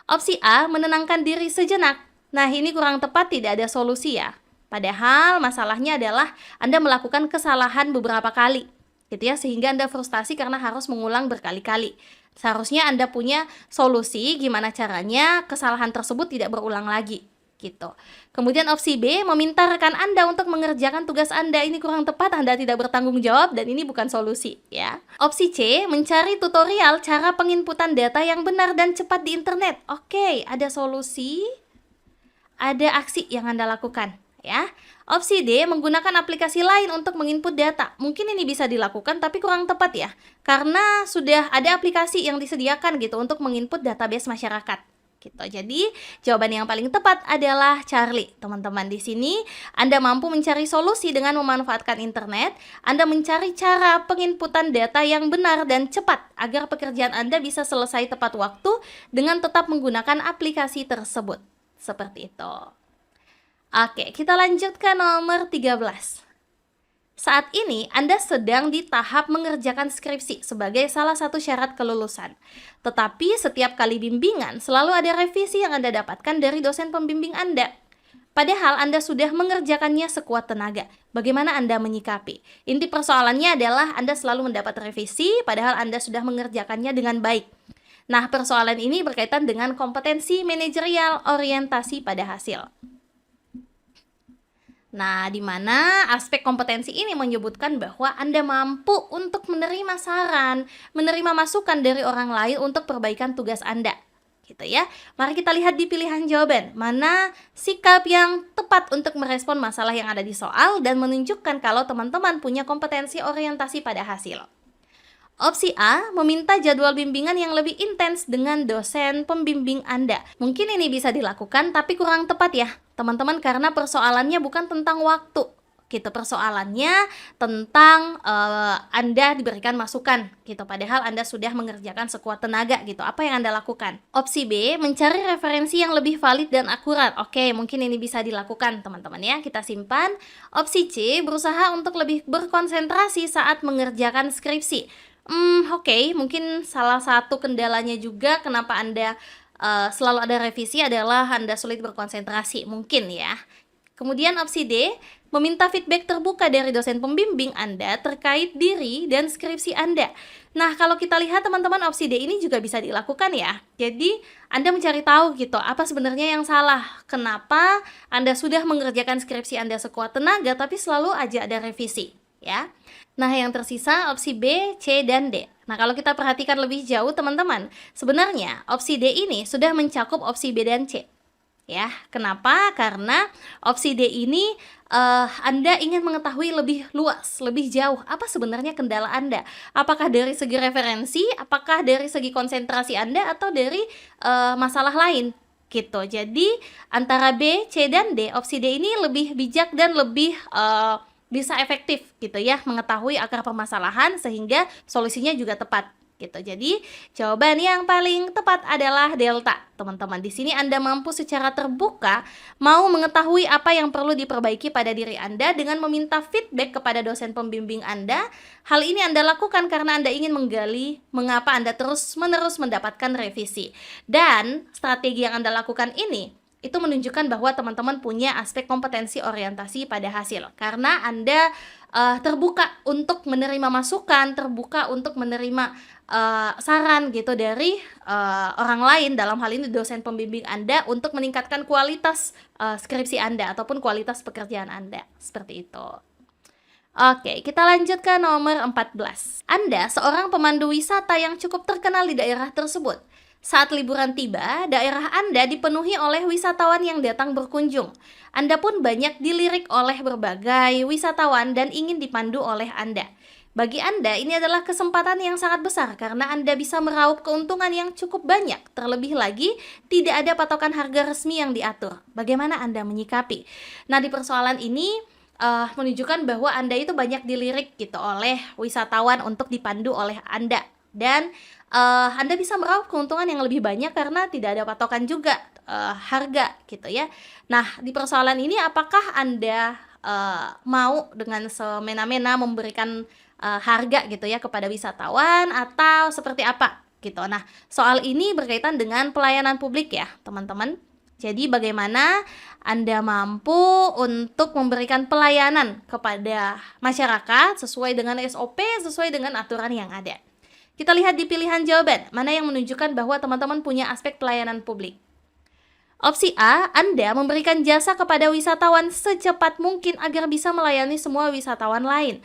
Opsi A, menenangkan diri sejenak. Nah, ini kurang tepat, tidak ada solusi ya. Padahal masalahnya adalah Anda melakukan kesalahan beberapa kali gitu ya, sehingga Anda frustasi karena harus mengulang berkali-kali. Seharusnya Anda punya solusi gimana caranya kesalahan tersebut tidak berulang lagi, gitu. Kemudian opsi B, meminta rekan Anda untuk mengerjakan tugas Anda. Ini kurang tepat, Anda tidak bertanggung jawab dan ini bukan solusi, ya. Opsi C, mencari tutorial cara penginputan data yang benar dan cepat di internet. Oke, ada solusi, ada aksi yang Anda lakukan, ya. Opsi D, menggunakan aplikasi lain untuk menginput data. Mungkin ini bisa dilakukan tapi kurang tepat ya, karena sudah ada aplikasi yang disediakan gitu untuk menginput database masyarakat. Gitu. Jadi, jawaban yang paling tepat adalah Charlie. Teman-teman, di sini Anda mampu mencari solusi dengan memanfaatkan internet. Anda mencari cara penginputan data yang benar dan cepat agar pekerjaan Anda bisa selesai tepat waktu dengan tetap menggunakan aplikasi tersebut. Seperti itu. Oke, kita lanjut ke nomor 13. Saat ini, Anda sedang di tahap mengerjakan skripsi sebagai salah satu syarat kelulusan. Tetapi setiap kali bimbingan, selalu ada revisi yang Anda dapatkan dari dosen pembimbing Anda. Padahal Anda sudah mengerjakannya sekuat tenaga. Bagaimana Anda menyikapi? Inti persoalannya adalah Anda selalu mendapat revisi, padahal Anda sudah mengerjakannya dengan baik. Nah, persoalan ini berkaitan dengan kompetensi manajerial orientasi pada hasil. Nah, di mana aspek kompetensi ini menyebutkan bahwa Anda mampu untuk menerima saran, menerima masukan dari orang lain untuk perbaikan tugas Anda. Gitu ya. Mari kita lihat di pilihan jawaban, mana sikap yang tepat untuk merespon masalah yang ada di soal dan menunjukkan kalau teman-teman punya kompetensi orientasi pada hasil. Opsi A, meminta jadwal bimbingan yang lebih intens dengan dosen pembimbing Anda. Mungkin ini bisa dilakukan, tapi kurang tepat ya, teman-teman, karena persoalannya bukan tentang waktu. Gitu, persoalannya tentang Anda diberikan masukan, gitu. Padahal Anda sudah mengerjakan sekuat tenaga, gitu. Apa yang Anda lakukan? Opsi B, mencari referensi yang lebih valid dan akurat. Oke, mungkin ini bisa dilakukan, teman-teman ya. Kita simpan. Opsi C, berusaha untuk lebih berkonsentrasi saat mengerjakan skripsi. Oke, mungkin salah satu kendalanya juga kenapa Anda selalu ada revisi adalah Anda sulit berkonsentrasi, mungkin ya. Kemudian opsi D, meminta feedback terbuka dari dosen pembimbing Anda terkait diri dan skripsi Anda. Nah, kalau kita lihat teman-teman, opsi D ini juga bisa dilakukan ya. Jadi, Anda mencari tahu gitu, apa sebenarnya yang salah? Kenapa Anda sudah mengerjakan skripsi Anda sekuat tenaga tapi selalu aja ada revisi, ya. Nah, yang tersisa opsi B, C, dan D. Nah, kalau kita perhatikan lebih jauh, teman-teman, sebenarnya opsi D ini sudah mencakup opsi B dan C. Ya, kenapa? Karena opsi D ini Anda ingin mengetahui lebih luas, lebih jauh, apa sebenarnya kendala Anda. Apakah dari segi referensi, apakah dari segi konsentrasi Anda, atau dari masalah lain. Gitu. Jadi, antara B, C, dan D, opsi D ini lebih bijak dan lebih bisa efektif gitu ya, mengetahui akar permasalahan sehingga solusinya juga tepat gitu. Jadi jawaban yang paling tepat adalah delta, teman-teman. Di sini Anda mampu secara terbuka mau mengetahui apa yang perlu diperbaiki pada diri Anda dengan meminta feedback kepada dosen pembimbing Anda. Hal ini Anda lakukan karena Anda ingin menggali mengapa Anda terus-menerus mendapatkan revisi. Dan strategi yang Anda lakukan ini itu menunjukkan bahwa teman-teman punya aspek kompetensi orientasi pada hasil. Karena Anda terbuka untuk menerima masukan, terbuka untuk menerima saran gitu dari orang lain, dalam hal ini dosen pembimbing Anda, untuk meningkatkan kualitas skripsi Anda ataupun kualitas pekerjaan Anda. Seperti itu. Oke, kita lanjut ke nomor 14. Anda seorang pemandu wisata yang cukup terkenal di daerah tersebut. Saat liburan tiba, daerah Anda dipenuhi oleh wisatawan yang datang berkunjung. Anda pun banyak dilirik oleh berbagai wisatawan dan ingin dipandu oleh Anda. Bagi Anda, ini adalah kesempatan yang sangat besar karena Anda bisa meraup keuntungan yang cukup banyak. Terlebih lagi, tidak ada patokan harga resmi yang diatur. Bagaimana Anda menyikapi? Nah, di persoalan ini menunjukkan bahwa Anda itu banyak dilirik gitu oleh wisatawan untuk dipandu oleh Anda. Dan Anda bisa meraup keuntungan yang lebih banyak karena tidak ada patokan juga harga gitu ya. Nah, di persoalan ini apakah Anda mau dengan semena-mena memberikan harga gitu ya kepada wisatawan atau seperti apa gitu. Nah, soal ini berkaitan dengan pelayanan publik ya, teman-teman. Jadi bagaimana Anda mampu untuk memberikan pelayanan kepada masyarakat sesuai dengan SOP, sesuai dengan aturan yang ada. Kita lihat di pilihan jawaban, mana yang menunjukkan bahwa teman-teman punya aspek pelayanan publik. Opsi A, Anda memberikan jasa kepada wisatawan secepat mungkin agar bisa melayani semua wisatawan lain.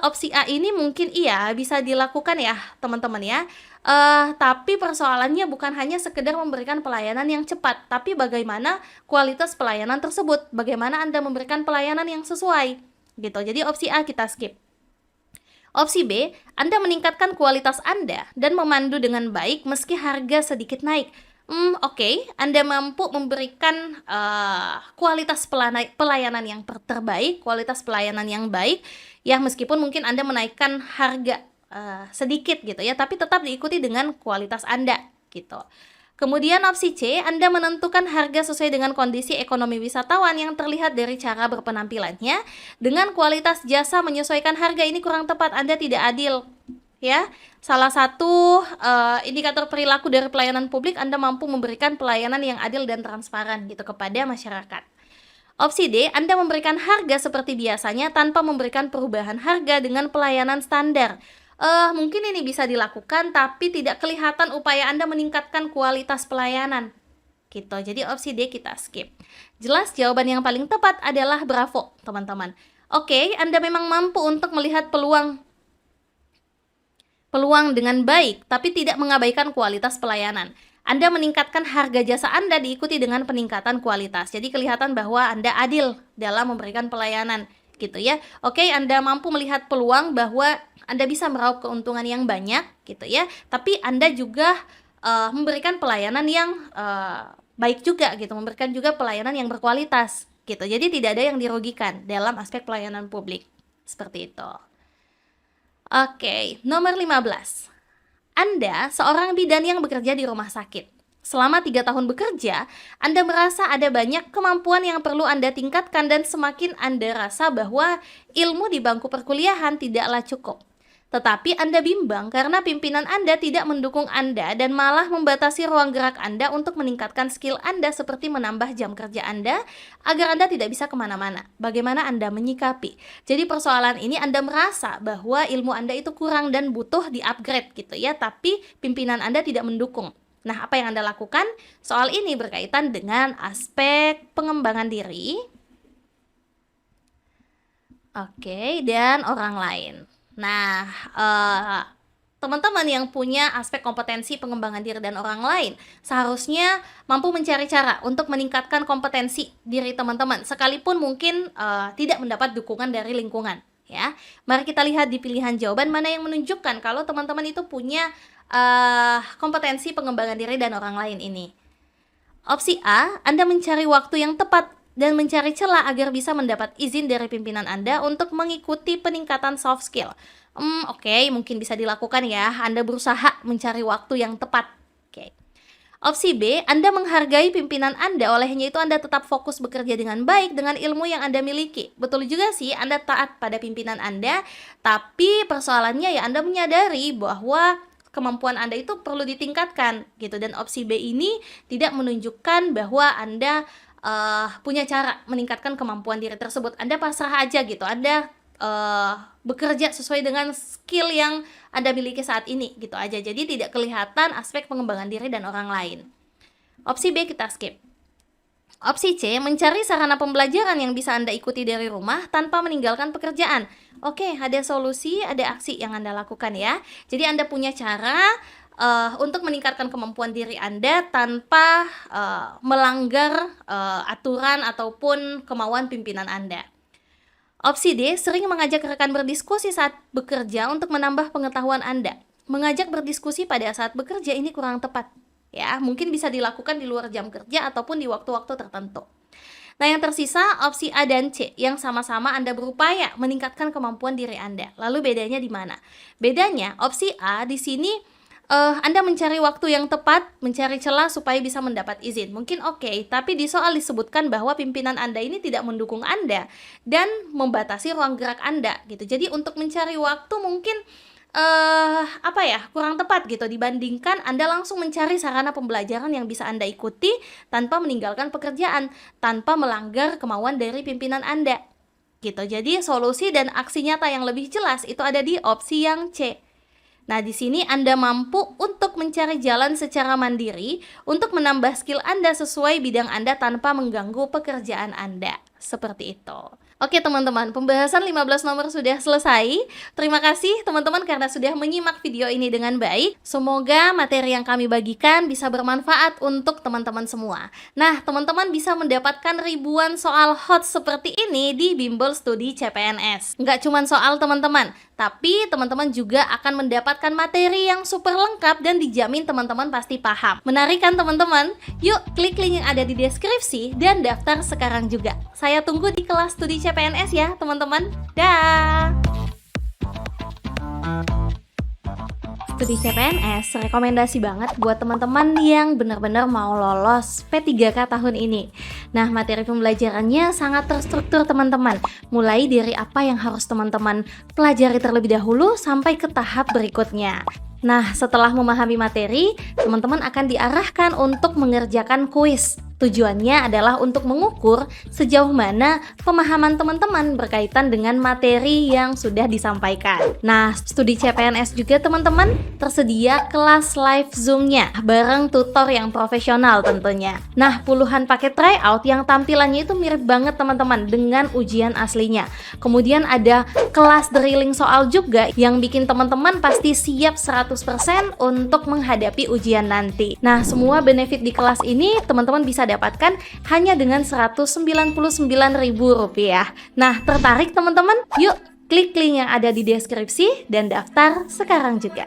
Opsi A ini mungkin iya bisa dilakukan ya teman-teman ya. Tapi persoalannya bukan hanya sekedar memberikan pelayanan yang cepat, tapi bagaimana kualitas pelayanan tersebut, bagaimana Anda memberikan pelayanan yang sesuai, gitu. Jadi opsi A kita skip. Opsi B, Anda meningkatkan kualitas Anda dan memandu dengan baik meski harga sedikit naik. Oke, Anda mampu memberikan kualitas pelayanan yang terbaik, kualitas pelayanan yang baik, ya meskipun mungkin Anda menaikkan harga sedikit gitu ya, tapi tetap diikuti dengan kualitas Anda gitu. Kemudian opsi C, Anda menentukan harga sesuai dengan kondisi ekonomi wisatawan yang terlihat dari cara berpenampilannya. Dengan kualitas jasa menyesuaikan harga ini kurang tepat, Anda tidak adil. Ya, salah satu indikator perilaku dari pelayanan publik, Anda mampu memberikan pelayanan yang adil dan transparan gitu kepada masyarakat. Opsi D, Anda memberikan harga seperti biasanya tanpa memberikan perubahan harga dengan pelayanan standar. Mungkin ini bisa dilakukan, tapi tidak kelihatan upaya Anda meningkatkan kualitas pelayanan. Gitu. Jadi opsi D kita skip. Jelas jawaban yang paling tepat adalah bravo, teman-teman. Oke, Anda memang mampu untuk melihat peluang dengan baik, tapi tidak mengabaikan kualitas pelayanan. Anda meningkatkan harga jasa Anda diikuti dengan peningkatan kualitas. Jadi kelihatan bahwa Anda adil dalam memberikan pelayanan, gitu ya. Oke, Anda mampu melihat peluang bahwa Anda bisa meraup keuntungan yang banyak, gitu ya. Tapi Anda juga memberikan pelayanan yang baik juga, gitu. Memberikan juga pelayanan yang berkualitas, gitu. Jadi tidak ada yang dirugikan dalam aspek pelayanan publik. Seperti itu. Oke, nomor 15. Anda seorang bidan yang bekerja di rumah sakit. Selama 3 tahun bekerja, Anda merasa ada banyak kemampuan yang perlu Anda tingkatkan dan semakin Anda rasa bahwa ilmu di bangku perkuliahan tidaklah cukup. Tetapi Anda bimbang karena pimpinan Anda tidak mendukung Anda dan malah membatasi ruang gerak Anda untuk meningkatkan skill Anda seperti menambah jam kerja Anda agar Anda tidak bisa kemana-mana. Bagaimana Anda menyikapi? Jadi persoalan ini Anda merasa bahwa ilmu Anda itu kurang dan butuh di-upgrade gitu ya, tapi pimpinan Anda tidak mendukung. Nah, apa yang Anda lakukan? Soal ini berkaitan dengan aspek pengembangan diri. Oke, dan orang lain. Nah, teman-teman yang punya aspek kompetensi pengembangan diri dan orang lain seharusnya mampu mencari cara untuk meningkatkan kompetensi diri teman-teman, sekalipun mungkin tidak mendapat dukungan dari lingkungan. Ya, mari kita lihat di pilihan jawaban mana yang menunjukkan kalau teman-teman itu punya kompetensi pengembangan diri dan orang lain ini. Opsi A, Anda mencari waktu yang tepat dan mencari celah agar bisa mendapat izin dari pimpinan Anda untuk mengikuti peningkatan soft skill. Oke, mungkin bisa dilakukan ya. Anda berusaha mencari waktu yang tepat. Oke. Opsi B, Anda menghargai pimpinan Anda, olehnya itu Anda tetap fokus bekerja dengan baik dengan ilmu yang Anda miliki. Betul juga sih, Anda taat pada pimpinan Anda, tapi persoalannya ya Anda menyadari bahwa kemampuan Anda itu perlu ditingkatkan gitu. Dan opsi B ini tidak menunjukkan bahwa Anda punya cara meningkatkan kemampuan diri tersebut. Anda pasrah aja gitu. Anda bekerja sesuai dengan skill yang Anda miliki saat ini gitu aja. Jadi tidak kelihatan aspek pengembangan diri dan orang lain. Opsi B kita skip. Opsi C, mencari sarana pembelajaran yang bisa Anda ikuti dari rumah tanpa meninggalkan pekerjaan. Oke, ada solusi, ada aksi yang Anda lakukan ya. Jadi Anda punya cara untuk meningkatkan kemampuan diri Anda tanpa melanggar aturan ataupun kemauan pimpinan Anda. Opsi D, sering mengajak rekan berdiskusi saat bekerja untuk menambah pengetahuan Anda. Mengajak berdiskusi pada saat bekerja ini kurang tepat. Ya, mungkin bisa dilakukan di luar jam kerja ataupun di waktu-waktu tertentu. Nah, yang tersisa opsi A dan C yang sama-sama Anda berupaya meningkatkan kemampuan diri Anda. Lalu bedanya di mana? Bedanya opsi A di sini Anda mencari waktu yang tepat, mencari celah supaya bisa mendapat izin. Mungkin oke, tapi di soal disebutkan bahwa pimpinan Anda ini tidak mendukung Anda dan membatasi ruang gerak Anda gitu. Jadi untuk mencari waktu mungkin kurang tepat gitu dibandingkan Anda langsung mencari sarana pembelajaran yang bisa Anda ikuti tanpa meninggalkan pekerjaan, tanpa melanggar kemauan dari pimpinan Anda. Gitu. Jadi solusi dan aksi nyata yang lebih jelas itu ada di opsi yang C. Nah, di sini Anda mampu untuk mencari jalan secara mandiri untuk menambah skill Anda sesuai bidang Anda tanpa mengganggu pekerjaan Anda. Seperti itu. Oke teman-teman, pembahasan 15 nomor sudah selesai. Terima kasih teman-teman karena sudah menyimak video ini dengan baik. Semoga materi yang kami bagikan bisa bermanfaat untuk teman-teman semua. Nah, teman-teman bisa mendapatkan ribuan soal hot seperti ini di Bimbel Studi CPNS. Nggak cuma soal teman-teman, tapi teman-teman juga akan mendapatkan materi yang super lengkap dan dijamin teman-teman pasti paham. Menarik kan teman-teman? Yuk klik link yang ada di deskripsi dan daftar sekarang juga. Saya tunggu di kelas studi CPNS ya teman-teman. Dah. Studi CPNS rekomendasi banget buat teman-teman yang benar-benar mau lolos P3K tahun ini. Nah, materi pembelajarannya sangat terstruktur teman-teman. Mulai dari apa yang harus teman-teman pelajari terlebih dahulu sampai ke tahap berikutnya. Nah, setelah memahami materi, teman-teman akan diarahkan untuk mengerjakan kuis. Tujuannya adalah untuk mengukur sejauh mana pemahaman teman-teman berkaitan dengan materi yang sudah disampaikan. Nah, studi CPNS juga teman-teman tersedia kelas live Zoom-nya bareng tutor yang profesional tentunya. Nah, puluhan paket tryout yang tampilannya itu mirip banget teman-teman dengan ujian aslinya. Kemudian ada kelas drilling soal juga yang bikin teman-teman pasti siap 100% untuk menghadapi ujian nanti. Nah, semua benefit di kelas ini teman-teman bisa dapatkan hanya dengan Rp199.000. Nah, tertarik teman-teman? Yuk klik link yang ada di deskripsi dan daftar sekarang juga.